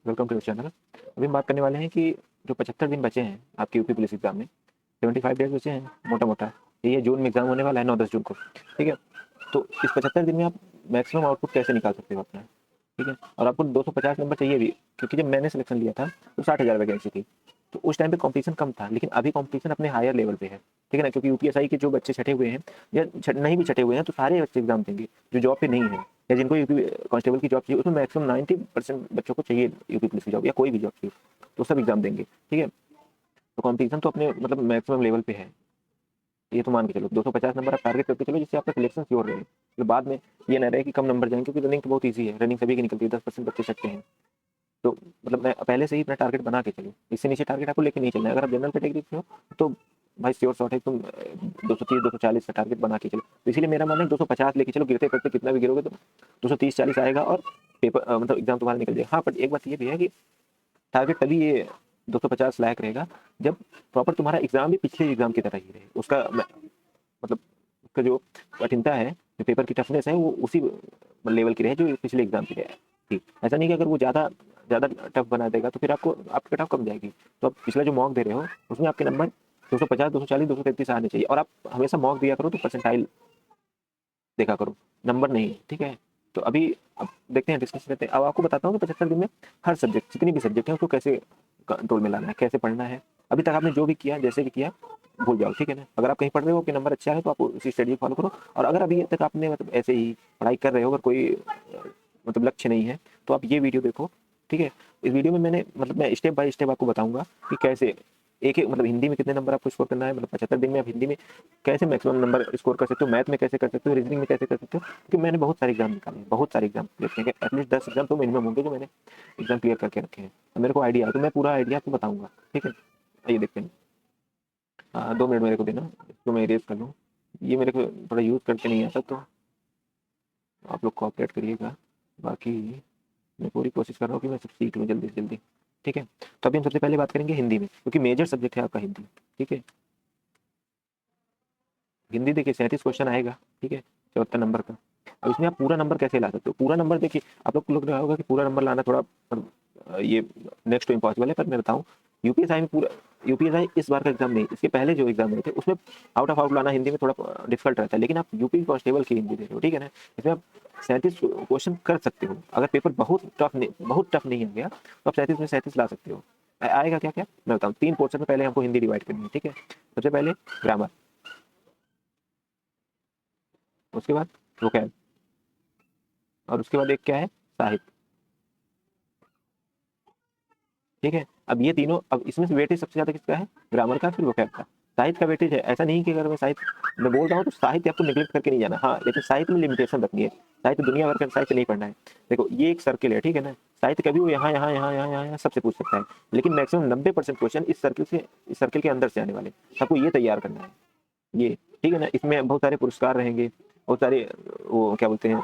Welcome to your channel. अभी हम बात करने वाले हैं कि जो 75 दिन बचे हैं आपके यूपी पुलिस एग्जाम में, 75 डेज बचे हैं मोटा मोटा। ये जून में एग्जाम होने वाला है 9-10 जून को। ठीक है, तो इस 75 दिन में आप मैक्सिमम आउटपुट कैसे निकाल सकते हो अपना। ठीक है, और आपको 250 नंबर चाहिए भी, क्योंकि जब मैंने सिलेक्शन लिया था तो 60,000 वैकेंसी थी। तो उस टाइम पे कंपटीशन कम था, लेकिन अभी कंपटीशन अपने हायर लेवल पे है। ठीक है ना, क्योंकि यूपीएसआई के जो बच्चे छठे हुए हैं या नहीं भी छठे हुए हैं, तो सारे बच्चे एग्जाम देंगे जो जॉब पे नहीं है या जिनको यूपी कांस्टेबल की जॉब चाहिए। उसमें मैक्सिमम 90% बच्चों को चाहिए यूपी पुलिस की जॉब या कोई भी जॉब चाहिए, तो सब एग्जाम देंगे। ठीक है, तो कंपटीशन तो अपने मतलब मैक्सिमम लेवल पे है। ये तो मान के चलो 250 नंबर आप टारगेट करके चलो, जिससे आपका सिलेक्शन श्योर रहे। तो बाद में ये ना रहे कि कम नंबर जाएंगे, क्योंकि रनिंग तो बहुत ईजी है, रनिंग सभी की निकलती है, 10% बच्चे सकते हैं। तो मतलब मैं पहले से ही अपना टारगेट बना के चलो, इससे नीचे टारगेट आपको लेके नहीं चलना है। अगर आप जनरल कैटेगरी से हो तो भाई श्योर शॉट है, तुम 230-240 का टारगेट बना के चलो। तो इसीलिए मेरा मानना है 250 लेके चलो, गिरते पड़ते कितना भी गिरोगे तो 230-40 आएगा और पेपर मतलब एग्जाम तुम्हारा निकल जाएगा। हाँ, बट एक बात ये भी है कि टारगेट तभी ये 250 लायक रहेगा जब प्रॉपर तुम्हारा एग्जाम भी पिछले एग्जाम की तरह ही रहे। उसका मतलब उसका जो कठिनता है, जो पेपर की टफनेस है, वो उसी लेवल की रहे जो पिछले एग्जाम की रहे। ठीक, ऐसा नहीं कि अगर वो ज़्यादा ज़्यादा टफ बना देगा तो फिर आपको आपकी कट ऑफ कम जाएगी। तो आप पिछला जो मॉक दे रहे हो उसमें आपके नंबर 250, 240, 233 आने चाहिए। और आप हमेशा मॉक दिया करो तो परसेंटाइल देखा करो, नंबर नहीं। ठीक है, तो अभी अब देखते हैं, डिस्कस करते हैं। अब आपको बताता हूँ कि 75 दिन में हर सब्जेक्ट, जितनी भी सब्जेक्ट है, उसको कैसे कंट्रोल में लाना है, कैसे पढ़ना है। अभी तक आपने जो भी किया, जैसे भी किया, भूल जाओ। ठीक है ना, अगर आप कहीं पढ़ रहे हो कि नंबर अच्छा है तो आप उसी स्टडी फॉलो करो। और अगर अभी तक आपने मतलब ऐसे ही पढ़ाई कर रहे हो, अगर कोई मतलब लक्ष्य नहीं है, तो आप ये वीडियो देखो। ठीक है, इस वीडियो में मैंने मतलब मैं स्टेप बाय स्टेप आपको बताऊंगा कि कैसे एक एक मतलब हिंदी में कितने नंबर आपको स्कोर करना है, मतलब 75 दिन में आप हिंदी में कैसे मैक्सिमम नंबर स्कोर कर सकते हो, मैथ में कैसे कर सकते हो, रीजनिंग में कैसे कर सकते हो। क्योंकि मैंने बहुत सारे एग्जाम निकाले हैं, बहुत सारे एग्जाम क्लियर किए हैं, एटलीस्ट 10 एग्जाम तो मिनिमम होंगे जो मैंने एग्जाम क्लियर करके रखे हैं। तो मेरे को आइडिया है, तो मैं पूरा आइडिया आपको बताऊंगा। ठीक है, आइए देखते हैं। 2 मिनट मेरे को देना, तो मैं इरेज कर लूँ। ये मेरे को थोड़ा यूज़ करके नहीं आता, तो आप लोग कोऑपरेट करिएगा। बाकी मैं पूरी कोशिश कर रहा हूँ कि मैं सब सीख लूँ जल्दी से जल्दी। ठीक है, तो अभी हम सबसे पहले बात करेंगे हिंदी में, क्योंकि मेजर सब्जेक्ट है आपका हिंदी। ठीक है, हिंदी देखिए 37 क्वेश्चन आएगा। ठीक है, 74 नंबर का। अब इसमें आप पूरा नंबर कैसे ला सकते हो? पूरा नंबर देखिए, आप लोग को लग रहा होगा कि पूरा नंबर लाना थोड़ा ये नेक्स्ट टू इम्पॉसिबल है, पर मैं बताऊँ, यूपीएसआई में पूरा, यूपीएसआई इस बार का एग्जाम नहीं, इसके पहले जो एग्जाम हुए थे उसमें आउट ऑफ आउट लाना हिंदी में थोड़ा डिफिकल्ट रहता है। लेकिन आप यूपी कांस्टेबल की हिंदी दे रहे हो, ठीक है ना, इसमें आप 37 क्वेश्चन कर सकते हो। अगर पेपर बहुत टफ नहीं आ गया तो आप 37 में 37 ला सकते हो। आएगा क्या क्या मैं बताऊँ। 3 पोर्शन में पहले हमको हिंदी डिवाइड करनी है। ठीक है, सबसे पहले ग्रामर, उसके बाद वोकैब, और उसके बाद एक क्या है, साहित्य। ठीक है, अब ये तीनों, अब इसमें से वेटेज सबसे ज्यादा किसका है? ग्रामर का, फिर वोकैब का। साहित्य का वेटेज है, ऐसा नहीं कि अगर मैं साहित्य मैं बोल रहा हूँ तो साहित्य आपको निगलेक्ट करके नहीं जाना। हाँ, लेकिन साहित्य में लिमिटेशन रखनी है। साहित्य दुनिया भर का साहित्य नहीं पढ़ना है। देखो ये एक सर्किल है, ठीक है ना, साहित्य कभी वो यहाँ यहाँ यहाँ यहाँ यहाँ सबसे पूछ सकता है, लेकिन मैक्सिमम 90% क्वेश्चन इस सर्किल के अंदर से आने वाले। आपको ये तैयार करना है ये। ठीक है ना, इसमें बहुत सारे पुरस्कार रहेंगे, बहुत सारे वो क्या बोलते हैं,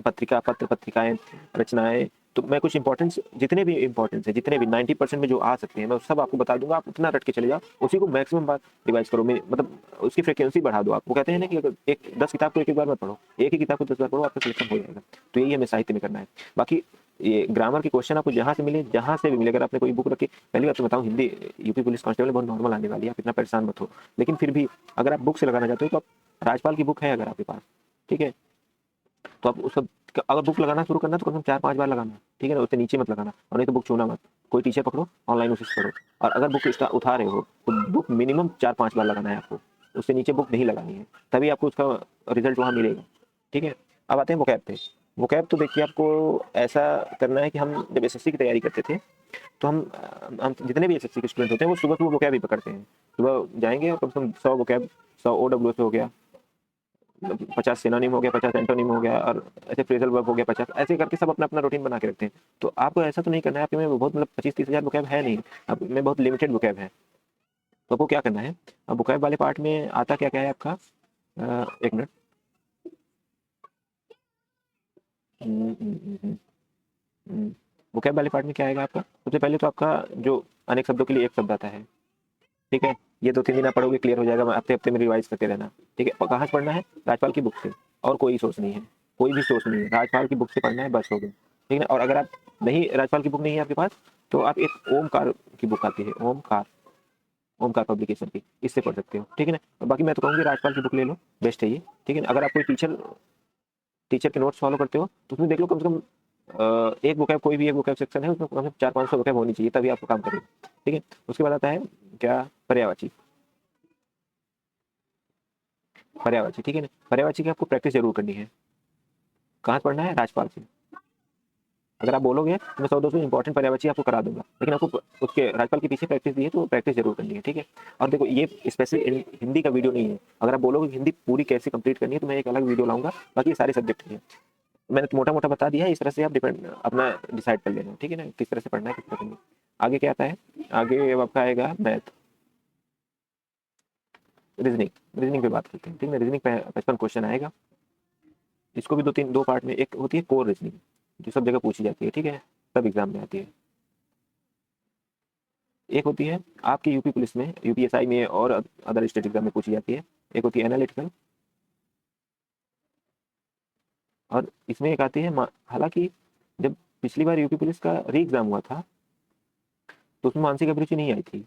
पत्रिकाएं, रचनाएं। तो मैं कुछ इंपॉर्टेंस, जितने भी इंपॉर्टेंस है, जितने भी 90% में जो आ सकते हैं, मैं सब आपको बता दूंगा। आप उतना रट के चले जाओ, उसी को मैक्सिमम बार रिवाइज करो। मतलब उसकी फ्रिक्वेंसी बढ़ा दो। आप वो कहते हैं ना कि अगर एक 10 किताब को एक बार मत पढ़ो, एक ही किताब को 10 बार पढ़ो, आपका सिलेक्शन हो जाएगा। तो यही हमें साहित्य में करना है। बाकी ये ग्रामर के क्वेश्चन आपको जहाँ से मिले, जहाँ से भी मिले, अगर आपने कोई बुक रखी, पहली बात तो बताऊँ, हिंदी यूपी पुलिस कांस्टेबल बहुत नॉर्मल आने वाली है, आप इतना परेशान मत हो। लेकिन फिर भी अगर आप बुक से लगाना चाहते हो तो आप राजपाल की बुक है अगर आपके पास, ठीक है, तो आप उसका अगर बुक लगाना शुरू करना तो कम से कम 4-5 बार लगाना। ठीक है ना, उससे नीचे मत लगाना, और नहीं तो बुक छूना मत। कोई टीचर पकड़ो, ऑनलाइन उसे पढ़ो। और अगर बुक उठा रहे हो तो बुक मिनिमम 4-5 बार लगाना है आपको, उससे नीचे बुक नहीं लगानी है, तभी आपको उसका रिजल्ट वहाँ मिलेगा। ठीक है, अब आते हैं वोकैब पे। वोकैब तो देखिए आपको ऐसा करना है कि हम जब एसएससी की तैयारी करते थे तो हम जितने भी एसएससी के स्टूडेंट होते हैं वो सुबह सुबह वोकैब ही पकड़ते हैं। सुबह जाएंगे और कम से कम 100 वोकैब, 100 ओडब्ल्यूएस हो गया, 50 सिनोनिम हो गया, 50 एंटोनिम हो गया, और ऐसे फ्रेजल वर्ब हो गया 50, ऐसे करके सब अपना अपना रूटीन बना के रखते हैं। तो आपको ऐसा तो नहीं करना है आपके में बहुत मतलब 25-30 हज़ार वोकैब है नहीं, आप में बहुत लिमिटेड वोकैब है। तो आपको क्या करना है, अब वोकैब वाले पार्ट में आता क्या क्या है आपका, एक मिनट। वोकैब वाले पार्ट में क्या आएगा आपका, सबसे पहले तो आपका जो अनेक शब्दों के लिए एक शब्द आता है। ठीक है, ये 2-3 दिन आप पढ़ोगे, क्लियर हो जाएगा। हफ्ते हफ्ते में रिवाइज करते रहना। ठीक है, और कहाँ से पढ़ना है? राजपाल की बुक से, और कोई सोर्स नहीं है, कोई भी सोर्स नहीं है, राजपाल की बुक से पढ़ना है, बस हो गया। ठीक है ना। और अगर आप नहीं, राजपाल की बुक नहीं है आपके पास, तो आप एक ओमकार की बुक आती है, ओमकार, ओमकार पब्लिकेशन की, इससे पढ़ सकते हो, ठीक है ना। और बाकी मैं तो कहूँगी राजपाल की बुक ले लो, बेस्ट है ये, ठीक है ना। अगर आप कोई टीचर टीचर के नोट्स फॉलो करते हो तो उसमें देख लो कम से कम एक बुक है, कोई भी एक बुक सेक्शन है उसमें कम से कम 400-500 बुक होनी चाहिए, तभी आपको काम करेगा, ठीक है। उसके बाद आता है क्या, पर्यायवाची, पर्यायवाची, ठीक है ना। पर्यायवाची की आपको प्रैक्टिस जरूर करनी है। कहाँ से पढ़ना है, राजपाल से। अगर आप बोलोगे तो मैं 100-200 इंपॉर्टेंट पर्यायवाची आपको करा दूंगा, लेकिन आपको उसके राजपाल के पीछे प्रैक्टिस दी है तो प्रैक्टिस जरूर करनी है, ठीक है। और देखो ये स्पेशली हिंदी का वीडियो नहीं है, अगर आप बोलोगे हिंदी पूरी कैसे कंप्लीट करनी है तो मैं एक अलग वीडियो लाऊंगा, बाकी ये सारे सब्जेक्ट हैं। मैंने तो मोटा मोटा बता दिया है, इस तरह से आप डिपेंड अपना डिसाइड कर लेना, ठीक है ना, किस तरह से पढ़ना है, किस तरह करना है। आगे क्या आता है, आगे अब आपका आएगा मैथ, रीजनिंग, रीजनिंग पे बात करते हैं, ठीक है। रीजनिंग पे 55 क्वेश्चन आएगा। इसको भी दो पार्ट में, एक होती है कोर रीजनिंग जो सब जगह पूछी जाती है, ठीक है, सब एग्जाम में आती है। एक होती है आपकी यूपी पुलिस में, यूपीएसआई में और अदर स्टेट एग्जाम में पूछी जाती है। एक होती है एनालिटिकल, और इसमें एक आती है हालांकि जब पिछली बार यूपी पुलिस का री एग्जाम हुआ था तो उसमें मानसिक अभिरुचि नहीं आई थी,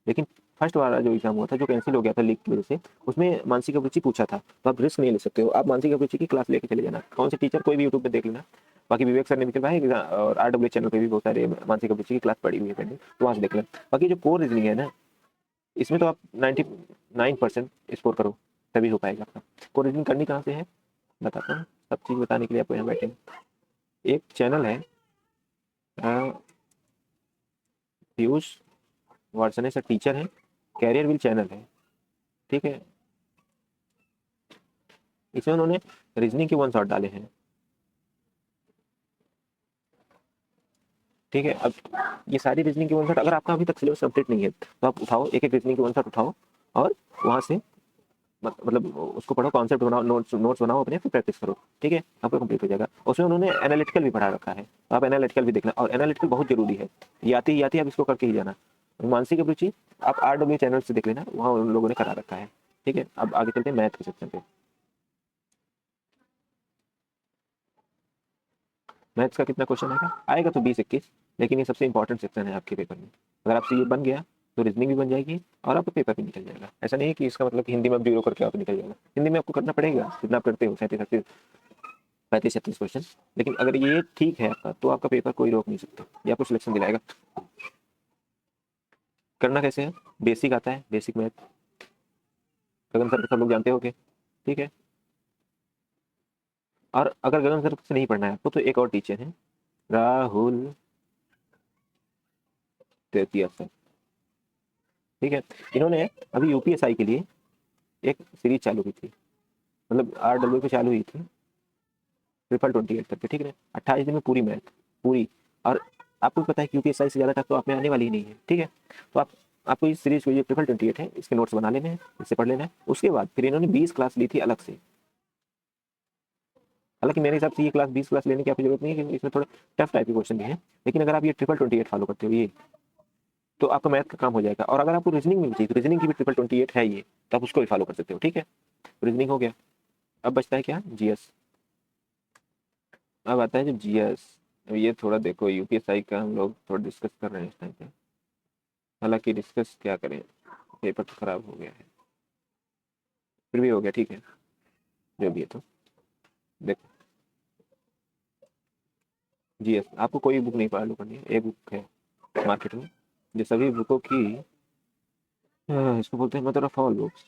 लेकिन फर्स्ट वाला जो एग्जाम हुआ था जो कैंसिल हो गया था लीक की वजह से, उसमें मानसिक अभिरुचि पूछा था। तो आप रिस्क नहीं ले सकते हो, आप मानसिक अभिरुचि की क्लास लेके चले जाना, कौन से टीचर कोई भी यूट्यूब पे देख लेना। बाकी विवेक सर ने भी करवाया और RW चैनल पे भी बहुत सारे मानसिक अभिरुचि की क्लास पड़ी हुई है पहले, तो वहाँ से देख लेना। बाकी जो कोर रीजनिंग है ना, इसमें तो आप 99% स्कोर करो तभी हो पाएगा आपका। कोर रीजनिंग करनी कहाँ से है बताता हूँ, सब चीज़ बताने के लिए आपको यहाँ बैठे। एक चैनल है पीयूष वार्सने से, टीचर है, कैरियर विल चैनल है, ठीक है। इसमें उन्होंने रीजनिंग के 1 शॉट डाले हैं, ठीक है। अब ये सारी रीजनिंग के 1 शॉट, अगर आपका अभी तक सिलेबस कंप्लीट नहीं है तो आप उठाओ एक एक रीजनिंग के 1 शॉट उठाओ और वहां से मतलब उसको पढ़ो, कॉन्सेप्ट बनाओ, नोट्स बनाओ अपने, फिर प्रैक्टिस करो, ठीक है, आपका कंप्लीट हो जाएगा। उसमें उन्होंने एनालिटिकल भी पढ़ा रखा है, तो आप एनालिटिकल भी देखना, और एनालिटिकल बहुत जरूरी है, ये आती आप इसको करके ही जाना। मानसिक अभिरुचि आप RW चैनल से देख लेना, वहाँ उन लोगों ने करा रखा है, ठीक है। अब आगे चलते हैं मैथ के सेक्शन पे। मैथ्स का कितना क्वेश्चन आएगा तो 20-21, लेकिन ये सबसे इंपॉर्टेंट सेक्शन है आपके पेपर में। अगर आपसे ये बन गया तो रीजनिंग भी बन जाएगी और आपका पेपर भी निकल जाएगा। ऐसा नहीं है कि इसका मतलब कि हिंदी में आप 0 करके आओ तो निकल जाएगा, हिंदी में आपको करना पड़ेगा जितना आप करते हो, 37-38 क्वेश्चन। लेकिन अगर ये ठीक है आपका तो आपका पेपर कोई रोक नहीं सकता, ये आपको सिलेक्शन दिलाएगा। करना कैसे है, बेसिक आता है, बेसिक मैथ, गगन सर सब लोग जानते हो, ठीक है। और अगर गगन सर से नहीं पढ़ना है आपको तो एक और टीचर है, राहुल तेतिया सर, ठीक है। इन्होंने अभी यूपीएसआई के लिए एक सीरीज चालू की थी, मतलब RW पे चालू हुई थी, 28 करके, ठीक है। 28 दिन में पूरी मैथ, पूरी। और आपको पता है कि यूपीएसआई से ज़्यादा टफ तो आप में आने वाली ही नहीं है, ठीक है। तो आपको इस सीरीज को, ये 28 है, इसके नोट्स बना लेने हैं, इससे पढ़ लेना है। उसके बाद फिर इन्होंने 20 क्लास ली थी अलग से। हालांकि मेरे हिसाब से ये 20 क्लास लेने की आपकी जरूरत नहीं है, क्योंकि इसमें थोड़े टफ टाइप के क्वेश्चन भी हैं। लेकिन अगर आप ये 28 फॉलो करते हो ये, तो आपका मैथ का काम हो जाएगा। और अगर आपको रीजनिंग में भी चाहिए तो रीजनिंग की भी 28 है ये, तो आप उसको भी फॉलो कर सकते हो, ठीक है। रीजनिंग हो गया, अब बचता है क्या, जीएस। अब आता है जब जीएस, ये थोड़ा देखो यूपीएसआई का हम लोग थोड़ा डिस्कस कर रहे हैं इस टाइम पे, हालांकि डिस्कस क्या करें, पेपर तो खराब हो गया है, फिर भी हो गया, ठीक है, जो भी है। तो देखो जीएस आपको कोई बुक नहीं फॉलो करनी है, एक बुक है मार्केट में जो सभी बुकों की इसको बोलते हैं मदर ऑफ ऑल बुक्स।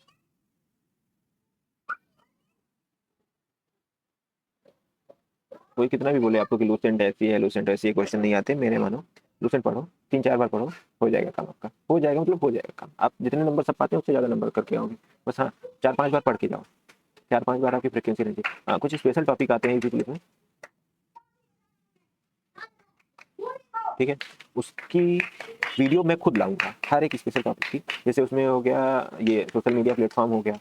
कोई कितना भी बोले आपको कि लूसेंट ऐसी है, लूसेंट ऐसी है, क्वेश्चन नहीं आते, मेरे मानो लूसेंट पढ़ो, 3-4 बार पढ़ो, हो जाएगा काम आपका, हो जाएगा मतलब हो जाएगा काम। आप जितने नंबर सब पाते हैं उससे ज़्यादा नंबर करके आओगे, बस हाँ 4-5 बार पढ़ के जाओ, 4-5 बार आपकी फ्रिक्वेंसी रहती है। हाँ कुछ स्पेशल टॉपिक आते हैं यूपी में, ठीक है, उसकी वीडियो मैं खुद लाऊंगा हर एक स्पेशल टॉपिक की। जैसे उसमें हो गया ये सोशल मीडिया प्लेटफॉर्म हो गया,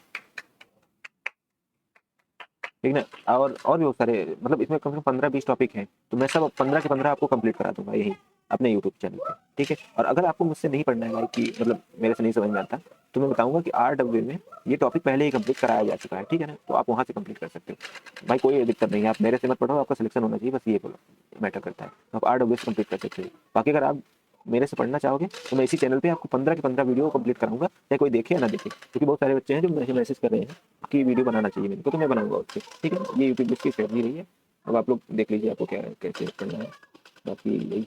ठीक है ना, और भी बहुत सारे, मतलब इसमें कम से कम 15-20 टॉपिक हैं, तो मैं सब 15 के 15 आपको कंप्लीट करा दूंगा यही अपने यूट्यूब चैनल पे, ठीक है। और अगर आपको मुझसे नहीं पढ़ना है भाई कि मतलब मेरे से नहीं समझ में आता, तो मैं बताऊंगा कि RW में ये टॉपिक पहले ही कंप्लीट कराया जा चुका है, ठीक है ना, तो आप वहाँ से कंप्लीट कर सकते हो भाई, कोई दिक्कत नहीं है, आप मेरे से मत पढ़ो, आपका सिलेक्शन होना चाहिए, बस ये मैटर करता है, आप RW से कंप्लीट कर सकते हो। बाकी अगर आप मेरे से पढ़ना चाहोगे तो मैं इसी चैनल पे आपको 15 के 15 वीडियो कंप्लीट कराऊंगा, चाहे कोई देखे या ना देखे, क्योंकि बहुत सारे बच्चे हैं जो मुझे मैसेज कर रहे हैं कि वीडियो बनाना चाहिए मेरे को, तो मैं बनाऊंगा उससे, ठीक है। ये यूट्यूब की स्ट्रेटजी रही है, अब आप लोग देख लीजिए आपको क्या कैसे करना है, बाकी यही